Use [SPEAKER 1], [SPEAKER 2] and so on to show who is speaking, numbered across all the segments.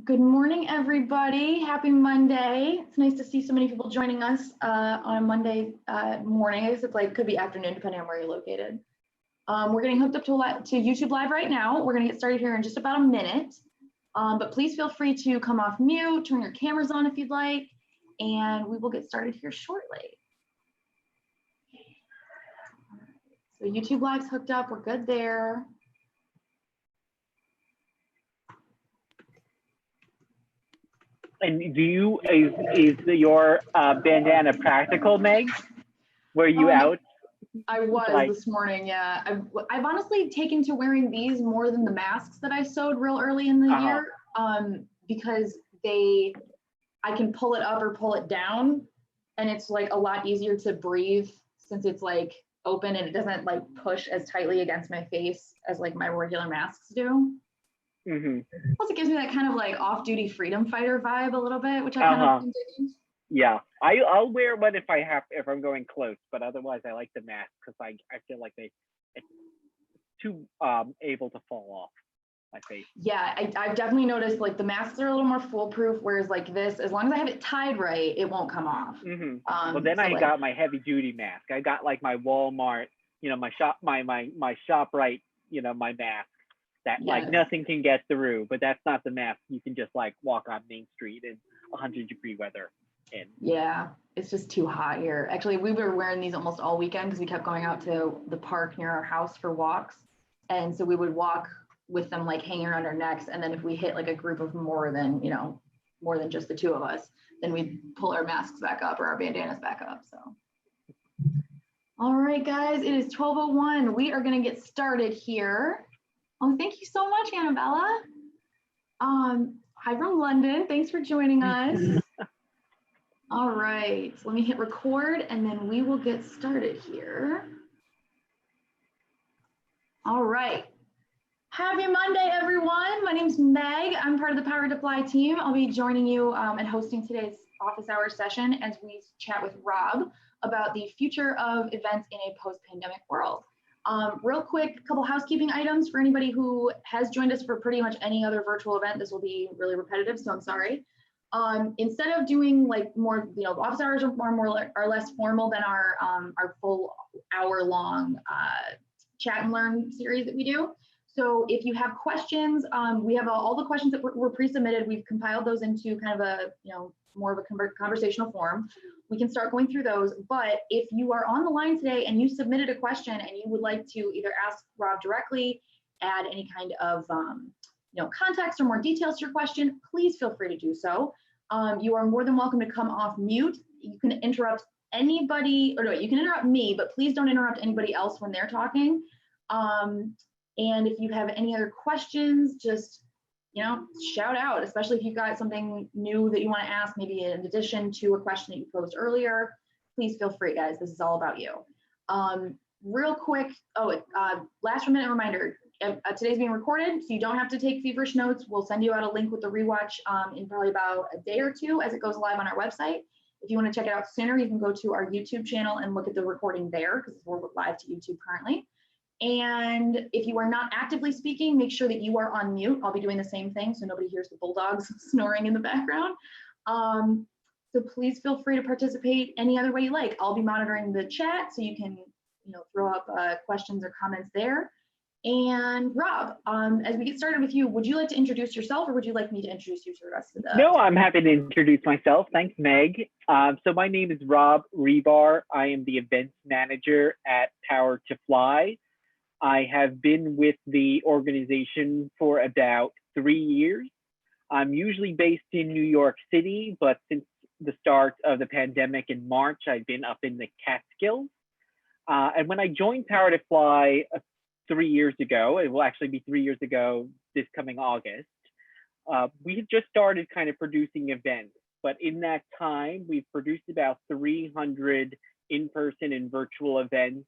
[SPEAKER 1] Good morning, everybody. Happy Monday. It's nice to see so many people joining us on a Monday morning. I guess it's like could be afternoon, depending on where you're located. We're getting hooked up to YouTube Live right now. We're going to get started here in just about a minute. But please feel free to come off mute, turn your cameras on if you'd like, and we will get started here shortly. So YouTube Live's hooked up. We're good there.
[SPEAKER 2] And is your bandana practical, Meg? Were you out?
[SPEAKER 1] I was this morning, yeah. I've honestly taken to wearing these more than the masks that I sewed real early in the year, because I can pull it up or pull it down, and it's like a lot easier to breathe since it's like open and it doesn't like push as tightly against my face as like my regular masks do.
[SPEAKER 2] Mm-hmm.
[SPEAKER 1] Plus, it gives me that kind of like off-duty freedom fighter vibe a little bit, which I kind of digging.
[SPEAKER 2] Yeah, I'll wear one if I'm going close, but otherwise I like the mask because I feel like it's too able to fall off my face.
[SPEAKER 1] Yeah, I've definitely noticed like the masks are a little more foolproof, whereas like this, as long as I have it tied right, it won't come off.
[SPEAKER 2] Mm-hmm. Well, then I got my heavy-duty mask. I got like my Walmart, my ShopRite, my mask. That like nothing can get through, but that's not the mask. You can just like walk on Main Street in 100-degree weather.
[SPEAKER 1] Yeah, it's just too hot here. Actually, we were wearing these almost all weekend because we kept going out to the park near our house for walks. And so we would walk with them like hanging around our necks. And then if we hit like a group of more than just the two of us, then we'd pull our masks back up or our bandanas back up. So. All right, guys, it is 12:01. We are going to get started here. Oh, thank you so much, Annabella. Hi from London. Thanks for joining us. All right, so let me hit record and then we will get started here. All right. Happy Monday, everyone. My name's Meg. I'm part of the PowerToFly team. I'll be joining you and hosting today's office hours session as we chat with Rob about the future of events in a post-pandemic world. Real quick, a couple housekeeping items for anybody who has joined us for pretty much any other virtual event. This will be really repetitive, so I'm sorry. Instead of doing like more, office hours are less formal than our full hour-long chat and learn series that we do. So if you have questions, we have all the questions that were pre-submitted. We've compiled those into kind of a, more of a conversational form. We can start going through those, but if you are on the line today and you submitted a question and you would like to either ask Rob directly, add any kind of context or more details to your question, please feel free to do so. You are more than welcome to come off mute. You can interrupt anybody, or no, you can interrupt me, but please don't interrupt anybody else when they're talking. And if you have any other questions, just shout out, especially if you've got something new that you want to ask, maybe in addition to a question that you posed earlier. Please feel free, guys. This is all about you. Real quick, last minute reminder, today's being recorded, so you don't have to take feverish notes. We'll send you out a link with the rewatch in probably about a day or two as it goes live on our website. If you want to check it out sooner, you can go to our YouTube channel and look at the recording there because we're live to YouTube currently. And if you are not actively speaking, make sure that you are on mute. I'll be doing the same thing so nobody hears the bulldogs snoring in the background. So please feel free to participate any other way you like. I'll be monitoring the chat so you can throw up questions or comments there. And Rob, as we get started with you, would you like to introduce yourself or would you like me to introduce you to the rest of the?
[SPEAKER 2] No, I'm happy to introduce myself. Thanks, Meg. So my name is Rob Ribar. I am the events manager at PowerToFly. I have been with the organization for about 3 years. I'm usually based in New York City, but since the start of the pandemic in March, I've been up in the Catskills. And when I joined PowerToFly 3 years ago, it will actually be 3 years ago this coming August, we had just started kind of producing events. But in that time, we've produced about 300 in-person and virtual events,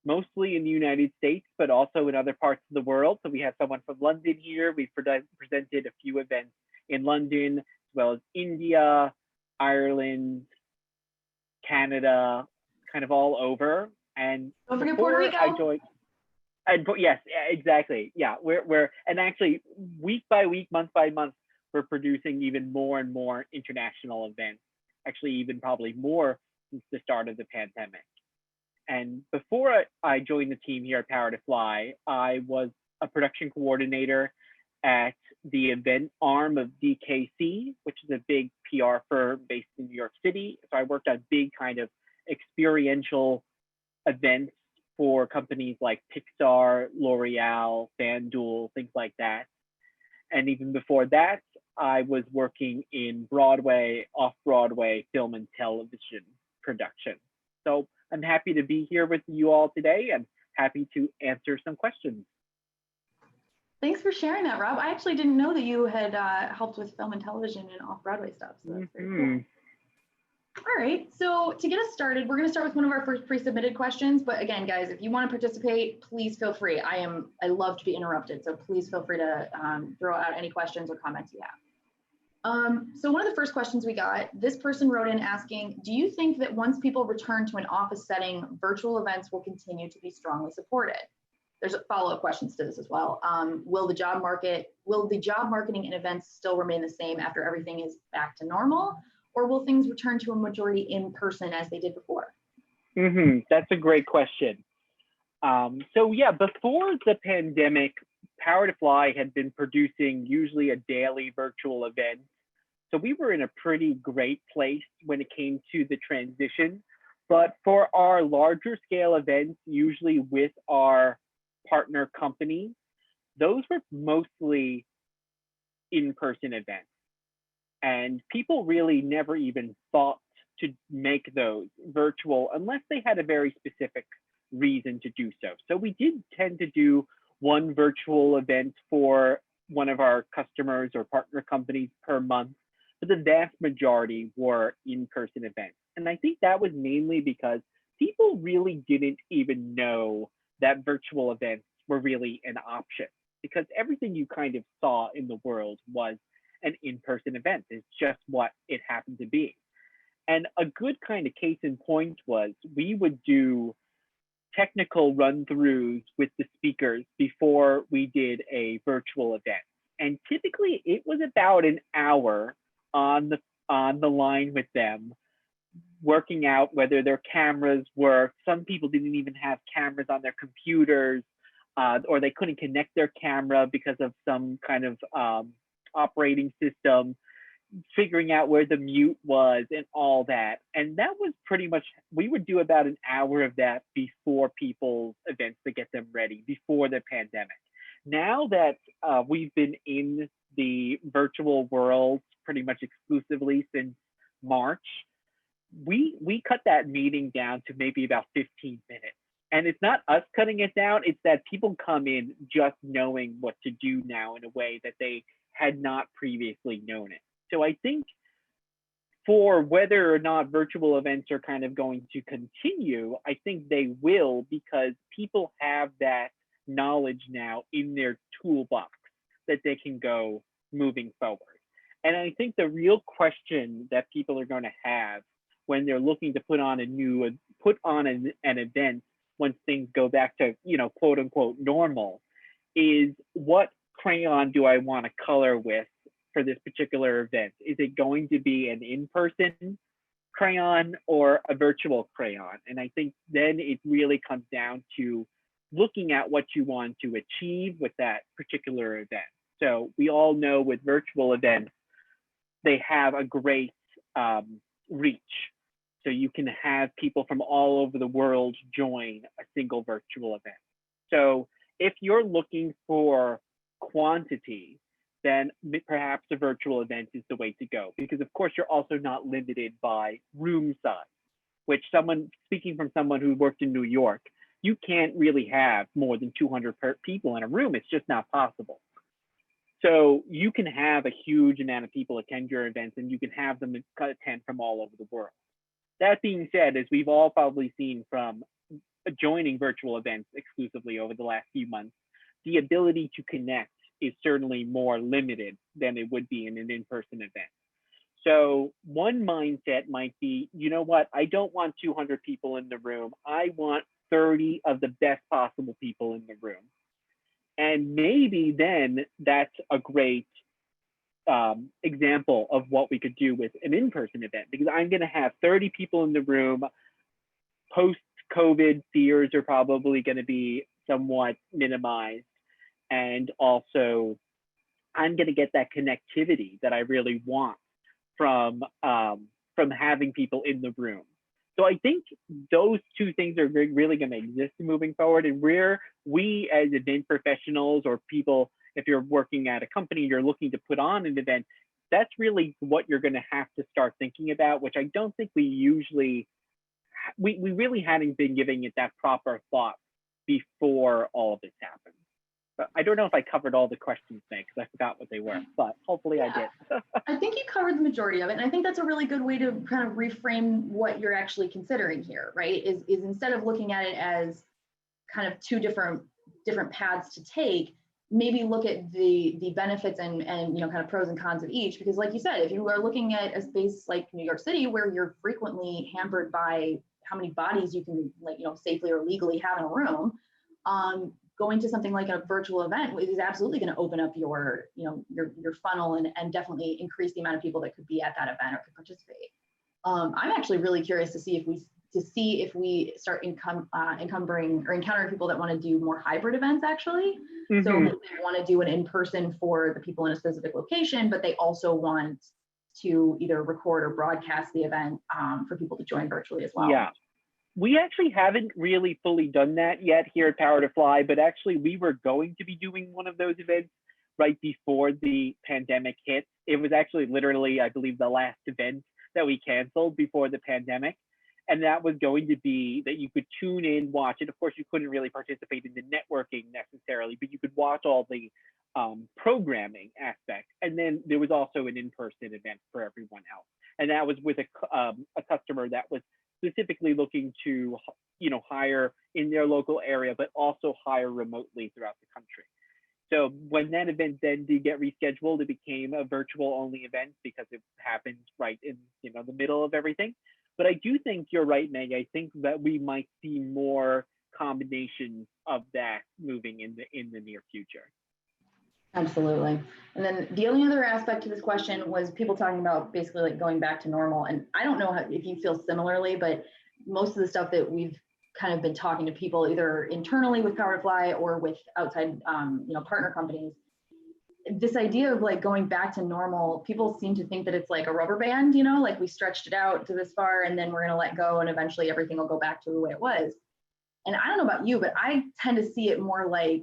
[SPEAKER 2] mostly in the United States, but also in other parts of the world. So we have someone from London here. We've presented a few events in London, as well as India, Ireland, Canada, kind of all over. And
[SPEAKER 1] don't forget Puerto Rico.
[SPEAKER 2] I joined, yes, exactly. Yeah, we're and actually week by week, month by month, we're producing even more and more international events, actually even probably more since the start of the pandemic. And before I joined the team here at PowerToFly, I was a production coordinator at the event arm of DKC, which is a big PR firm based in New York City. So I worked on big kind of experiential events for companies like Pixar, L'Oreal, FanDuel, things like that. And even before that, I was working in Broadway, off-Broadway film and television production. So I'm happy to be here with you all today and happy to answer some questions.
[SPEAKER 1] Thanks for sharing that, Rob. I actually didn't know that you had helped with film and television and off-Broadway stuff. So that's very cool. All right, so to get us started, we're going to start with one of our first pre-submitted questions. But again, guys, if you want to participate, please feel free. I love to be interrupted, so please feel free to throw out any questions or comments you have. So one of the first questions we got, this person wrote in asking, do you think that once people return to an office setting, virtual events will continue to be strongly supported? There's follow-up questions to this as well. Will the job marketing and events still remain the same after everything is back to normal? Or will things return to a majority in person as they did before?
[SPEAKER 2] That's a great question. So yeah, before the pandemic, PowerToFly had been producing usually a daily virtual event. So we were in a pretty great place when it came to the transition. But for our larger scale events, usually with our partner companies, those were mostly in-person events. And people really never even thought to make those virtual unless they had a very specific reason to do so. So we did tend to do one virtual event for one of our customers or partner companies per month, but the vast majority were in-person events. And I think that was mainly because people really didn't even know that virtual events were really an option, because everything you kind of saw in the world was an in-person event. It's just what it happened to be. And a good kind of case in point was we would do technical run-throughs with the speakers before we did a virtual event. And typically it was about an hour on the line with them, working out whether their cameras worked. Some people didn't even have cameras on their computers, or they couldn't connect their camera because of some kind of operating system, figuring out where the mute was and all that. And that was pretty much, we would do about an hour of that before people's events to get them ready before the pandemic. Now that we've been in the virtual world pretty much exclusively since March, we cut that meeting down to maybe about 15 minutes. And it's not us cutting it down, it's that people come in just knowing what to do now in a way that they had not previously known it. So I think for whether or not virtual events are kind of going to continue, I think they will, because people have that knowledge now in their toolbox that they can go moving forward. And I think the real question that people are going to have when they're looking to put on an event once things go back to, quote unquote normal, is what crayon do I want to color with for this particular event? Is it going to be an in-person crayon or a virtual crayon? And I think then it really comes down to looking at what you want to achieve with that particular event. So we all know with virtual events, they have a great reach. So you can have people from all over the world join a single virtual event. So if you're looking for quantity, then perhaps a virtual event is the way to go, because of course you're also not limited by room size, which speaking from someone who worked in New York, you can't really have more than 200 people in a room. It's just not possible. So you can have a huge amount of people attend your events, and you can have them attend from all over the world. That being said, as we've all probably seen from joining virtual events exclusively over the last few months, the ability to connect is certainly more limited than it would be in an in-person event. So one mindset might be, you know what, I don't want 200 people in the room. I want 30 of the best possible people in the room. And maybe then that's a great example of what we could do with an in-person event, because I'm going to have 30 people in the room. Post-COVID fears are probably going to be somewhat minimized, and also I'm going to get that connectivity that I really want from having people in the room. So I think those two things are really going to exist moving forward. And where we as event professionals or people, if you're working at a company, you're looking to put on an event, that's really what you're going to have to start thinking about, which I don't think we really hadn't been giving it that proper thought before all of this happened. But I don't know if I covered all the questions, Meg, because I forgot what they were, but hopefully I did.
[SPEAKER 1] I think you covered the majority of it. And I think that's a really good way to kind of reframe what you're actually considering here, right? Is instead of looking at it as kind of two different paths to take, maybe look at the benefits and kind of pros and cons of each. Because like you said, if you are looking at a space like New York City, where you're frequently hampered by how many bodies you can safely or legally have in a room, going to something like a virtual event is absolutely going to open up your funnel and definitely increase the amount of people that could be at that event or could participate. I'm actually really curious to see if we start encumbering or encountering people that want to do more hybrid events actually. Mm-hmm. So they want to do an in-person for the people in a specific location, but they also want to either record or broadcast the event for people to join virtually as well.
[SPEAKER 2] Yeah. We actually haven't really fully done that yet here at PowerToFly, but actually we were going to be doing one of those events right before the pandemic hit. It was actually literally, I believe, the last event that we canceled before the pandemic. And that was going to be that you could tune in, watch it. Of course, you couldn't really participate in the networking necessarily, but you could watch all the programming aspect. And then there was also an in-person event for everyone else. And that was with a customer that was specifically looking to, hire in their local area, but also hire remotely throughout the country. So when that event then did get rescheduled, it became a virtual only event because it happened right in, the middle of everything. But I do think you're right, Meg. I think that we might see more combinations of that moving in the near future.
[SPEAKER 1] Absolutely. And then the only other aspect to this question was people talking about basically like going back to normal. And I don't know if you feel similarly, but most of the stuff that we've kind of been talking to people either internally with PowerToFly or with outside, partner companies, this idea of like going back to normal, people seem to think that it's like a rubber band, like we stretched it out to this far and then we're going to let go and eventually everything will go back to the way it was. And I don't know about you, but I tend to see it more like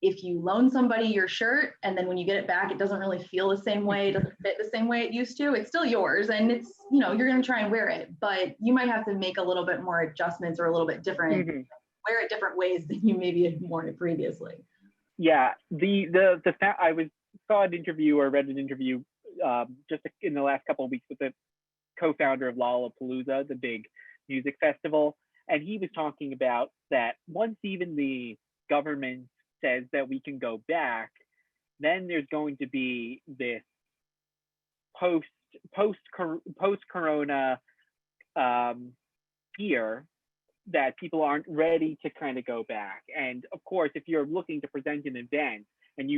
[SPEAKER 1] if you loan somebody your shirt and then when you get it back, it doesn't really feel the same way, it doesn't fit the same way it used to. It's still yours and it's, you're going to try and wear it, but you might have to make a little bit more adjustments or a little bit different, wear it different ways than you maybe had worn it previously.
[SPEAKER 2] Yeah, the fact I saw an interview or read an interview just in the last couple of weeks with the co-founder of Lollapalooza, the big music festival, and he was talking about that once even the government says that we can go back, then there's going to be this post-corona fear that people aren't ready to kind of go back. And of course, if you're looking to present an event and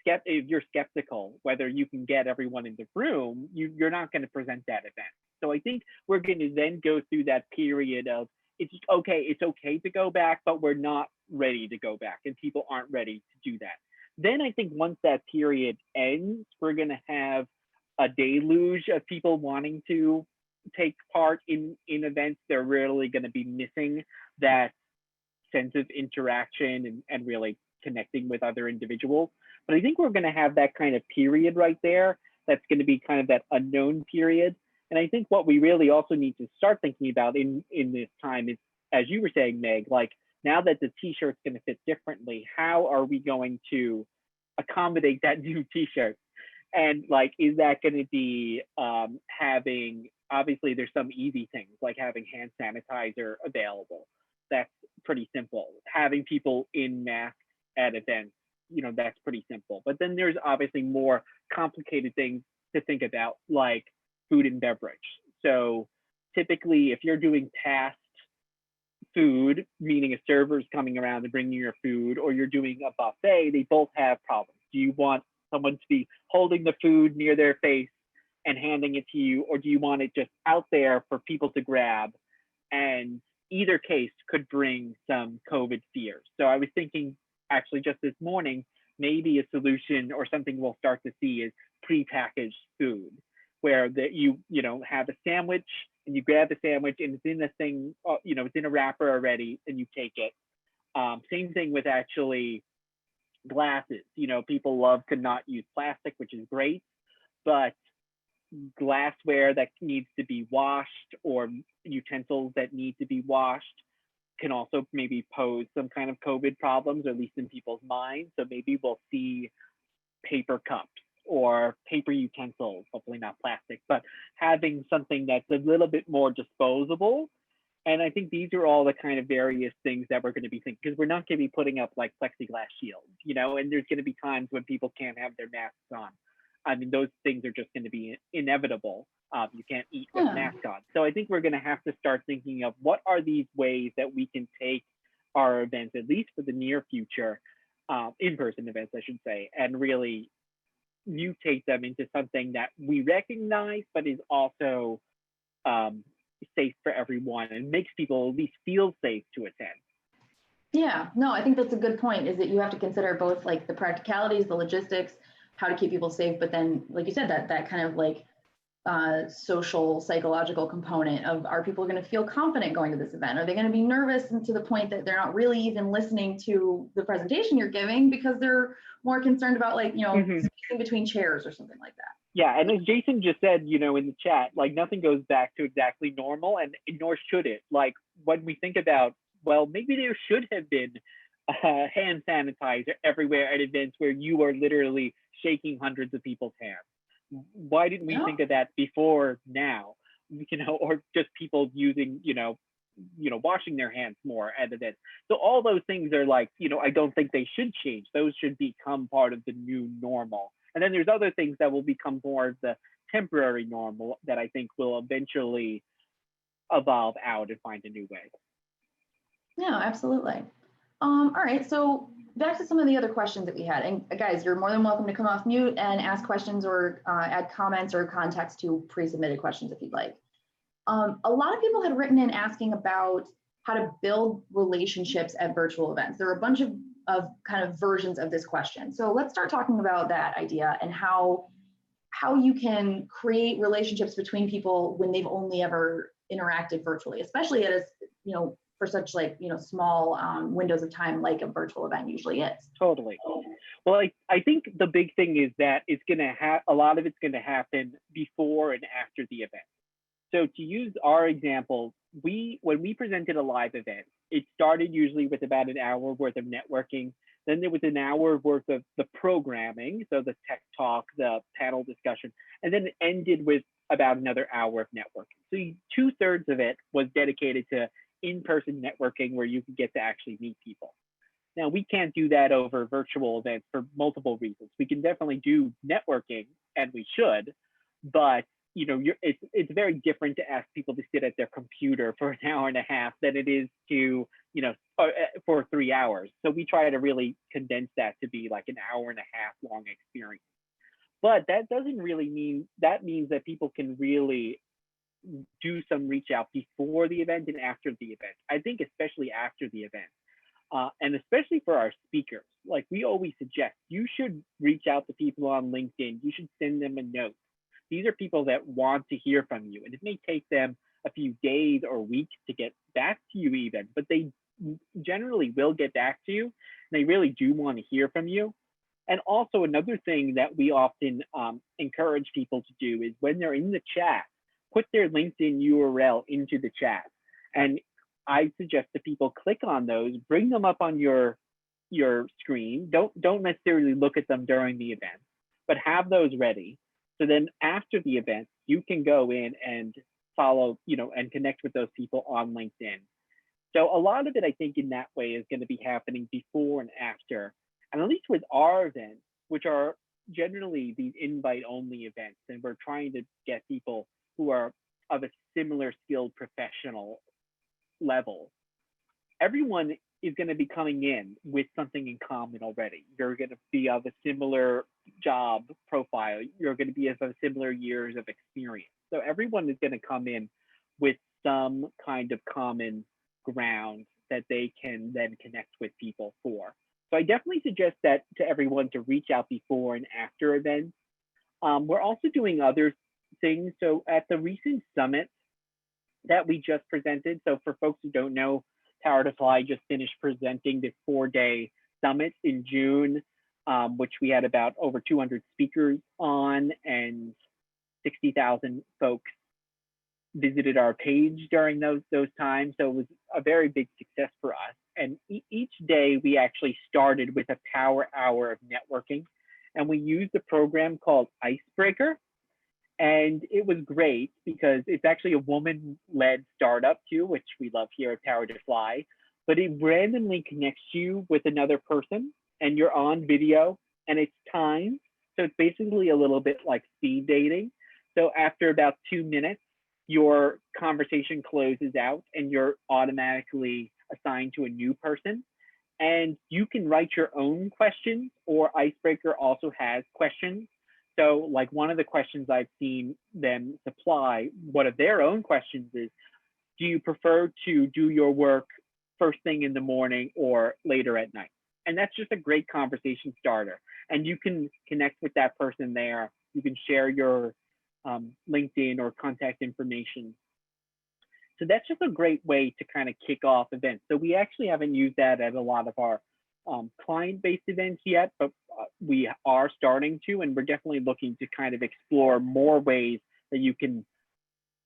[SPEAKER 2] if you're skeptical whether you can get everyone in the room, you're not going to present that event. So I think we're going to then go through that period of it's okay to go back, but we're not ready to go back and people aren't ready to do that. Then I think once that period ends, we're going to have a deluge of people wanting to take part in events. They're really going to be missing that sense of interaction and really connecting with other individuals. But I think we're going to have that kind of period right there. That's going to be kind of that unknown period. And I think what we really also need to start thinking about in this time is, as you were saying, Meg, like now that the t-shirt's going to fit differently, how are we going to accommodate that new t-shirt? And like, is that going to be having, obviously there's some easy things like having hand sanitizer available. That's pretty simple. Having people in masks at events, that's pretty simple. But then there's obviously more complicated things to think about, like food and beverage. So typically if you're doing tasked food, meaning a server's coming around and bringing your food, or you're doing a buffet, they both have problems. Do you want someone to be holding the food near their face and handing it to you, or do you want it just out there for people to grab? And either case could bring some COVID fears. So I was thinking actually just this morning, maybe a solution or something we'll start to see is prepackaged food, where that you know have a sandwich and you grab the sandwich and it's in a thing, you know, it's in a wrapper already and you take it. Same thing with actually glasses. You know, people love to not use plastic, which is great, but glassware that needs to be washed or utensils that need to be washed can also maybe pose some kind of COVID problems, or at least in people's minds. So maybe we'll see paper cups or paper utensils, hopefully not plastic, but having something that's a little bit more disposable. And I think these are all the kind of various things that we're going to be thinking, because we're not going to be putting up like plexiglass shields, you know, and there's going to be times when people can't have their masks on. I mean, those things are just going to be inevitable. You can't eat with a mask on. So I think we're going to have to start thinking of what are these ways that we can take our events, at least for the near future, in-person events, I should say, and really mutate them into something that we recognize, but is also safe for everyone and makes people at least feel safe to attend.
[SPEAKER 1] Yeah, no, I think that's a good point, is that you have to consider both like the practicalities, the logistics, how to keep people safe, but then, like you said, that kind of like social, psychological component of, are people going to feel confident going to this event? Are they going to be nervous and to the point that they're not really even listening to the presentation you're giving because they're more concerned about, like, you know, spacing between chairs or something like that?
[SPEAKER 2] Yeah, and as Jason just said, you know, in the chat, like nothing goes back to exactly normal, and nor should it. Like when we think about, well, maybe there should have been hand sanitizer everywhere at events where you are literally shaking hundreds of people's hands. Why didn't we think of that before now? You know, or just people using, you know, washing their hands more at events. So all those things are like, you know, I don't think they should change. Those should become part of the new normal. And then there's other things that will become more of the temporary normal that I think will eventually evolve out and find a new way.
[SPEAKER 1] Yeah, absolutely. All right, so back to some of the other questions that we had. And guys, you're more than welcome to come off mute and ask questions or add comments or context to pre-submitted questions if you'd like. A lot of people had written in asking about how to build relationships at virtual events. There are a bunch of kind of versions of this question. So let's start talking about that idea and how you can create relationships between people when they've only ever interacted virtually, especially at a, you know, for such like, you know, small windows of time like a virtual event usually is.
[SPEAKER 2] Totally. Well, I think the big thing is that it's going to have, a lot of it's going to happen before and after the event. So to use our example, when we presented a live event, it started usually with about an hour worth of networking. Then there was an hour worth of the programming, so the tech talk, the panel discussion, and then it ended with about another hour of networking. So 2/3 of it was dedicated to in-person networking, where you could get to actually meet people. Now, we can't do that over virtual events for multiple reasons. We can definitely do networking, and we should, but you know, it's very different to ask people to sit at their computer for an hour and a half than it is to, you know, for 3 hours. So we try to really condense that to be like an hour and a half long experience. But that doesn't really mean, that means that people can really do some reach out before the event and after the event. I think especially after the event. And especially for our speakers, like we always suggest, you should reach out to people on LinkedIn. You should send them a note. These are people that want to hear from you, and it may take them a few days or weeks to get back to you even, but they generally will get back to you, and they really do want to hear from you. And also another thing that we often encourage people to do is when they're in the chat, put their LinkedIn URL into the chat. And I suggest that people click on those, bring them up on your screen. Don't necessarily look at them during the event, but have those ready. So then after the event, you can go in and follow, you know, and connect with those people on LinkedIn. So a lot of it, I think, in that way is going to be happening before and after. And at least with our events, which are generally these invite-only events, and we're trying to get people who are of a similar skilled professional level, everyone is going to be coming in with something in common already. You're going to be of a similar job profile, you're going to be of a similar years of experience. So everyone is going to come in with some kind of common ground that they can then connect with people for. So I definitely suggest that to everyone to reach out before and after events. We're also doing other things. So at the recent summit that we just presented, so for folks who don't know, PowerToFly just finished presenting this 4-day summit in June, which we had about over 200 speakers on, and 60,000 folks visited our page during those times. So it was a very big success for us. And each day we actually started with a power hour of networking, and we used a program called Icebreaker. And it was great because it's actually a woman-led startup too, which we love here at PowerToFly. But it randomly connects you with another person, and you're on video, and it's timed. So it's basically a little bit like speed dating. So after about 2 minutes, your conversation closes out, and you're automatically assigned to a new person. And you can write your own questions, or Icebreaker also has questions. So like one of the questions I've seen them supply, one of their own questions is, do you prefer to do your work first thing in the morning or later at night? And that's just a great conversation starter. And you can connect with that person there. You can share your LinkedIn or contact information. So that's just a great way to kind of kick off events. So we actually haven't used that at a lot of our client-based events yet, but we are starting to, and we're definitely looking to kind of explore more ways that you can,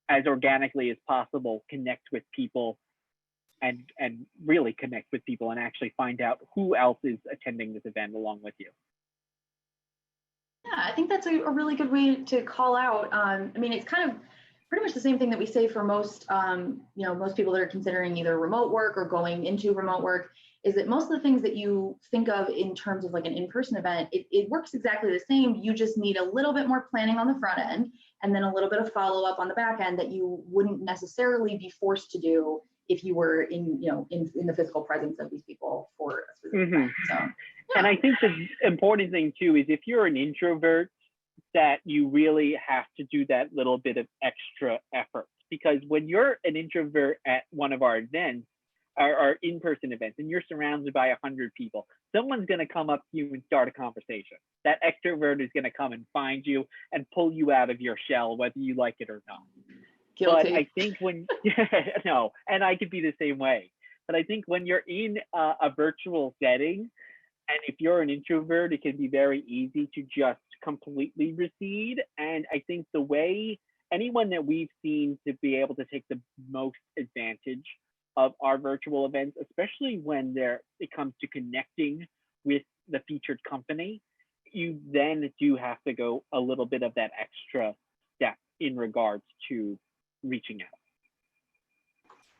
[SPEAKER 2] as organically as possible, connect with people and really connect with people and actually find out who else is attending this event along with you.
[SPEAKER 1] Yeah, I think that's a really good way to call out. I mean, it's kind of pretty much the same thing that we say for most, most people that are considering either remote work or going into remote work, is that most of the things that you think of in terms of like an in-person event, it works exactly the same. You just need a little bit more planning on the front end, and then a little bit of follow-up on the back end that you wouldn't necessarily be forced to do if you were in the physical presence of these people for a specific event. So, yeah.
[SPEAKER 2] And I think the important thing too is if you're an introvert, that you really have to do that little bit of extra effort, because when you're an introvert at one of our events, our in-person events, and you're surrounded by 100 people, someone's going to come up to you and start a conversation. That extrovert is going to come and find you and pull you out of your shell, whether you like it or not.
[SPEAKER 1] Guilty.
[SPEAKER 2] But I think when, no, and I could be the same way. But I think when you're in a virtual setting, and if you're an introvert, it can be very easy to just completely recede. And I think the way anyone that we've seen to be able to take the most advantage of our virtual events, especially when it comes to connecting with the featured company, you then do have to go a little bit of that extra step in regards to reaching out.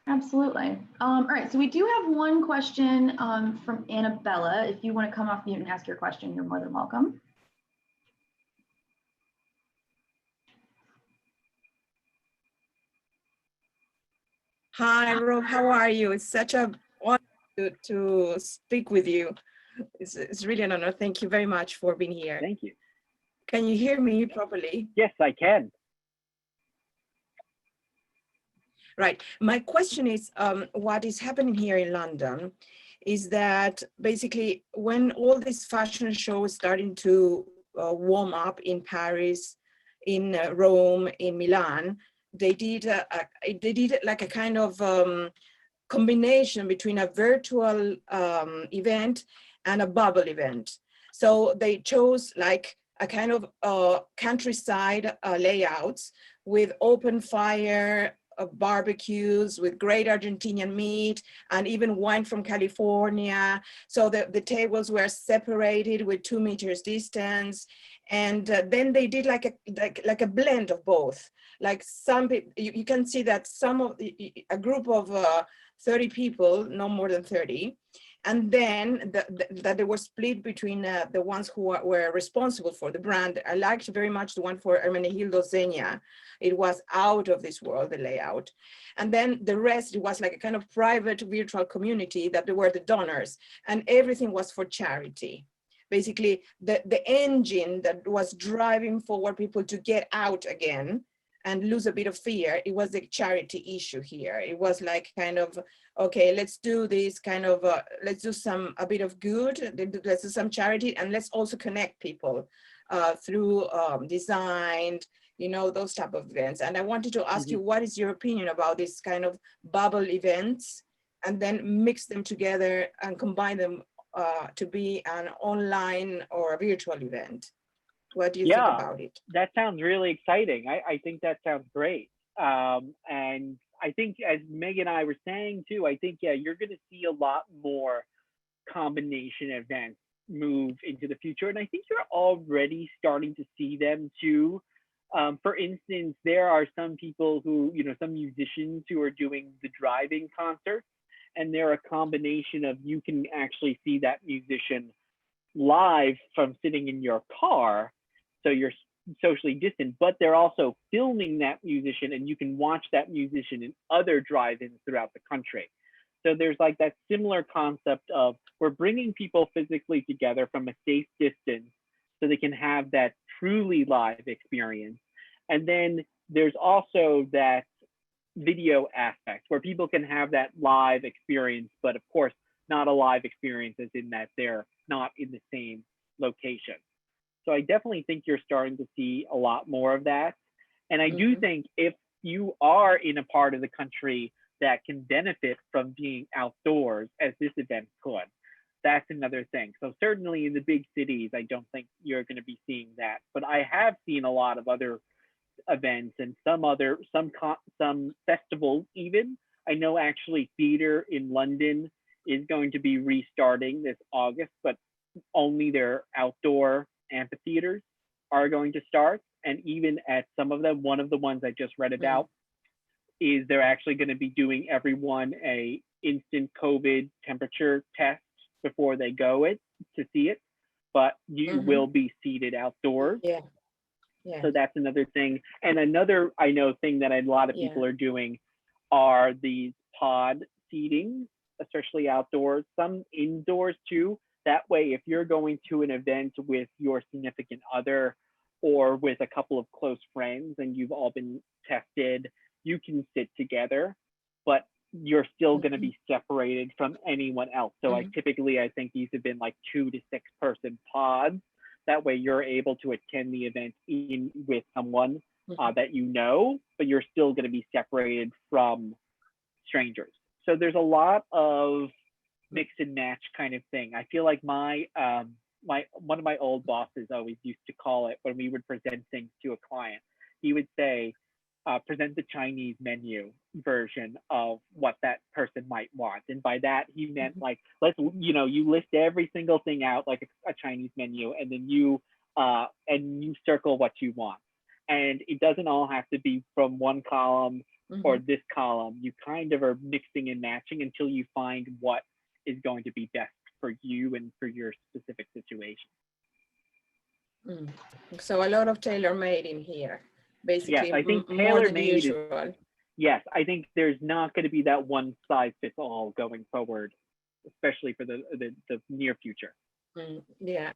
[SPEAKER 1] Absolutely. All right, so we do have one question from Annabella. If you want to come off mute and ask your question, you're more than welcome.
[SPEAKER 3] Hi, Rob, how are you? It's such a honor to speak with you. It's really an honor. Thank you very much for being here.
[SPEAKER 2] Thank you.
[SPEAKER 3] Can you hear me properly?
[SPEAKER 2] Yes, I can.
[SPEAKER 3] Right. My question is, what is happening here in London is that basically when all these fashion shows starting to warm up in Paris, in Rome, in Milan, they did like a kind of combination between a virtual event and a bubble event. So they chose like a kind of countryside layouts with open fire, barbecues with great Argentinian meat and even wine from California. So the tables were separated with 2 meters distance. And then they did like a blend of both. Like some people, you can see that a group of 30 people, no more than 30, and then that they were split between the ones who were responsible for the brand. I liked very much the one for Hermenegildo Zeña. It was out of this world, the layout. And then the rest, it was like a kind of private virtual community that they were the donors, and everything was for charity. basically the engine that was driving forward people to get out again and lose a bit of fear. It was a charity issue here. It was like kind of, okay, let's do this kind of, let's do a bit of good, let's do some charity, and let's also connect people through design, you know, those type of events. And I wanted to ask you, what is your opinion about this kind of bubble events, and then mix them together and combine them to be an online or a virtual event? What do you think about it?
[SPEAKER 2] That sounds really exciting. I think that sounds great. And I think, as Meg and I were saying too, I think, yeah, you're going to see a lot more combination events move into the future. And I think you're already starting to see them too. For instance, there are some people who, you know, some musicians who are doing the driving concerts, and they're a combination of, you can actually see that musician live from sitting in your car, so you're socially distant, but they're also filming that musician, and you can watch that musician in other drive-ins throughout the country. So there's like that similar concept of, we're bringing people physically together from a safe distance so they can have that truly live experience. And then there's also that video aspect where people can have that live experience, but of course, not a live experience as in that they're not in the same location. So I definitely think you're starting to see a lot more of that. And I do think if you are in a part of the country that can benefit from being outdoors, as this event could, that's another thing. So certainly in the big cities, I don't think you're going to be seeing that. But I have seen a lot of other events and some festivals even. I know actually theater in London is going to be restarting this August, but only their outdoor amphitheaters are going to start. And even at some of them, one of the ones I just read about is they're actually going to be doing everyone a instant COVID temperature test before they go to see it, but you will be seated outdoors.
[SPEAKER 3] Yeah.
[SPEAKER 2] So that's another thing. And another, I know, thing that a lot of people are doing are these pod seating, especially outdoors, some indoors too. That way, if you're going to an event with your significant other or with a couple of close friends and you've all been tested, you can sit together, but you're still going to be separated from anyone else. So I think these have been like 2 to 6 person pods. That way you're able to attend the event in with someone that you know, but you're still going to be separated from strangers. So there's a lot of mix and match kind of thing. I feel like one of my old bosses always used to call it, when we would present things to a client, he would say, present the Chinese menu version of what that person might want. And by that, he meant like, you list every single thing out like a Chinese menu, and then you circle what you want. And it doesn't all have to be from one column or this column. You kind of are mixing and matching until you find what is going to be best for you and for your specific situation.
[SPEAKER 3] So a lot of tailor-made in here, basically.
[SPEAKER 2] Yes, I think tailor-made is, yes, I think there's not going to be that one size fits all going forward, especially for the near future.
[SPEAKER 3] Yeah.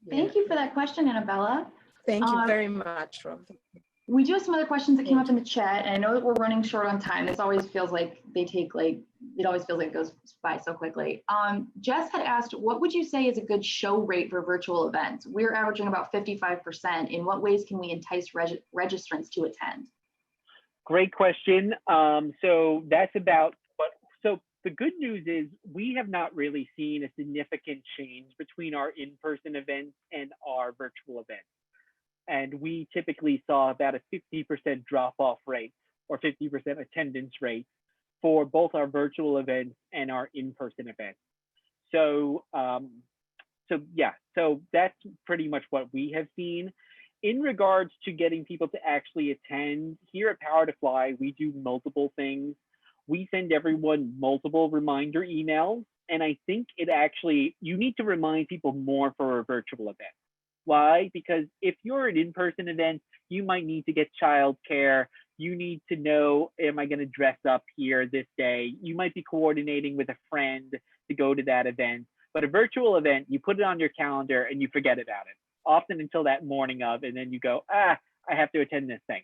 [SPEAKER 1] Thank you for that question, Annabella.
[SPEAKER 3] Thank you very much, Rob.
[SPEAKER 1] We do have some other questions that came up in the chat, and I know that we're running short on time. This always feels like it always feels like it goes by so quickly. Jess had asked, what would you say is a good show rate for virtual events? We're averaging about 55%. In what ways can we entice registrants to attend?
[SPEAKER 2] Great question. So that's about so the good news is we have not really seen a significant change between our in-person events and our virtual events. And we typically saw about a 50% drop-off rate or 50% attendance rate for both our virtual events and our in-person events. So that's pretty much what we have seen. In regards to getting people to actually attend, here at PowerToFly, we do multiple things. We send everyone multiple reminder emails. And I think you need to remind people more for a virtual event. Why? Because if you're an in-person event, you might need to get childcare. You need to know, am I going to dress up here this day? You might be coordinating with a friend to go to that event. But a virtual event, you put it on your calendar and you forget about it, often until that morning of, and then you go, I have to attend this thing.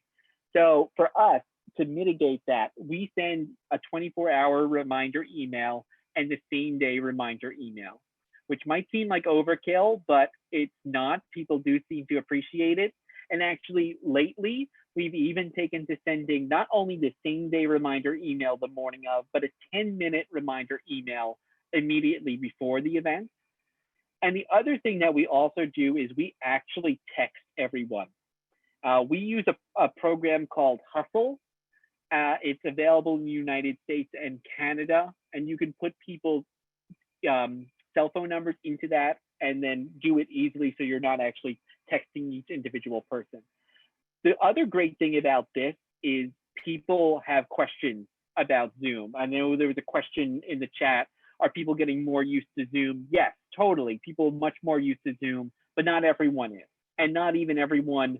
[SPEAKER 2] So for us, to mitigate that, we send a 24-hour reminder email and the same day reminder email, which might seem like overkill, but it's not. People do seem to appreciate it. And actually, lately, we've even taken to sending not only the same day reminder email the morning of, but a 10-minute reminder email immediately before the event. And the other thing that we also do is we actually text everyone. We use a program called Hustle. It's available in the United States and Canada, and you can put people's cell phone numbers into that and then do it easily so you're not actually texting each individual person. The other great thing about this is people have questions about Zoom. I know there was a question in the chat, are people getting more used to Zoom? Yes, totally. People are much more used to Zoom, but not everyone is. And not even everyone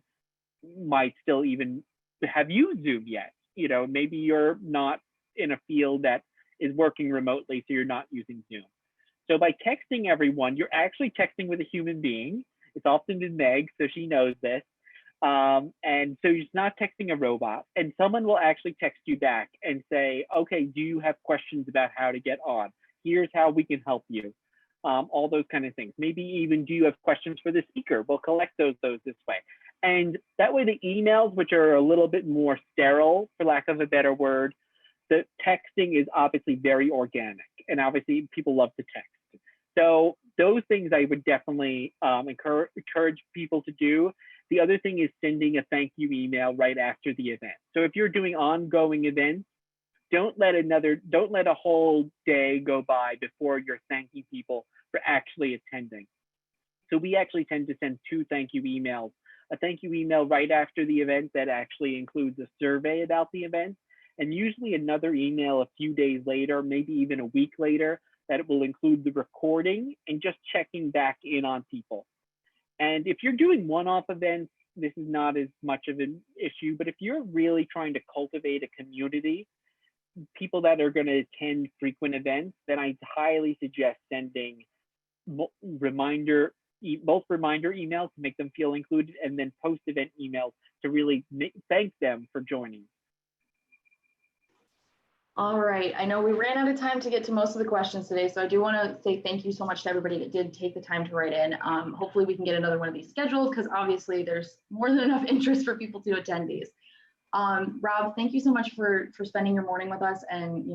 [SPEAKER 2] might still even have used Zoom yet. You know, maybe you're not in a field that is working remotely, so you're not using Zoom. So by texting everyone, you're actually texting with a human being. It's often been Meg, so she knows this. And so you're not texting a robot, and someone will actually text you back and say, okay, do you have questions about how to get on? Here's how we can help you. All those kind of things. Maybe even, do you have questions for the speaker? We'll collect those this way. And that way the emails, which are a little bit more sterile, for lack of a better word, the texting is obviously very organic, and obviously people love to text. So those things I would definitely encourage people to do. The other thing is sending a thank you email right after the event. So if you're doing ongoing events, don't let a whole day go by before you're thanking people for actually attending. So we actually tend to send 2 thank you emails. A thank you email right after the event that actually includes a survey about the event, and usually another email a few days later, maybe even a week later, that will include the recording and just checking back in on people. And if you're doing one-off events, this is not as much of an issue, but if you're really trying to cultivate a community, people that are going to attend frequent events, then I highly suggest sending both reminder emails to make them feel included, and then post-event emails to really thank them for joining.
[SPEAKER 1] All right, I know we ran out of time to get to most of the questions today, so I do want to say thank you so much to everybody that did take the time to write in. Hopefully we can get another one of these scheduled, because obviously there's more than enough interest for people to attend these. Rob, thank you so much for spending your morning with us, and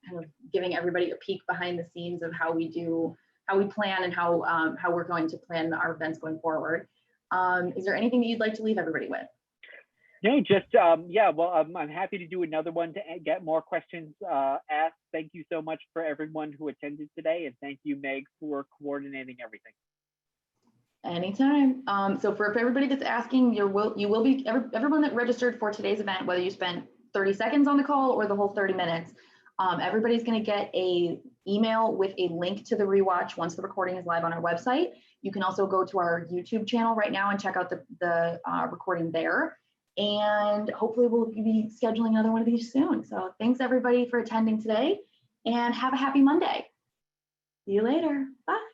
[SPEAKER 1] kind of giving everybody a peek behind the scenes of how we plan and how we're going to plan our events going forward. Is there anything that you'd like to leave everybody with?
[SPEAKER 2] No, just yeah. Well, I'm happy to do another one to get more questions asked. Thank you so much for everyone who attended today, and thank you, Meg, for coordinating everything.
[SPEAKER 1] Anytime. So for everybody that's asking, you will be everyone that registered for today's event, whether you spent 30 seconds on the call or the whole 30 minutes, everybody's going to get a email with a link to the rewatch once the recording is live on our website. You can also go to our YouTube channel right now and check out the recording there. And hopefully we'll be scheduling another one of these soon. So thanks everybody for attending today, and have a happy Monday. See you later. Bye.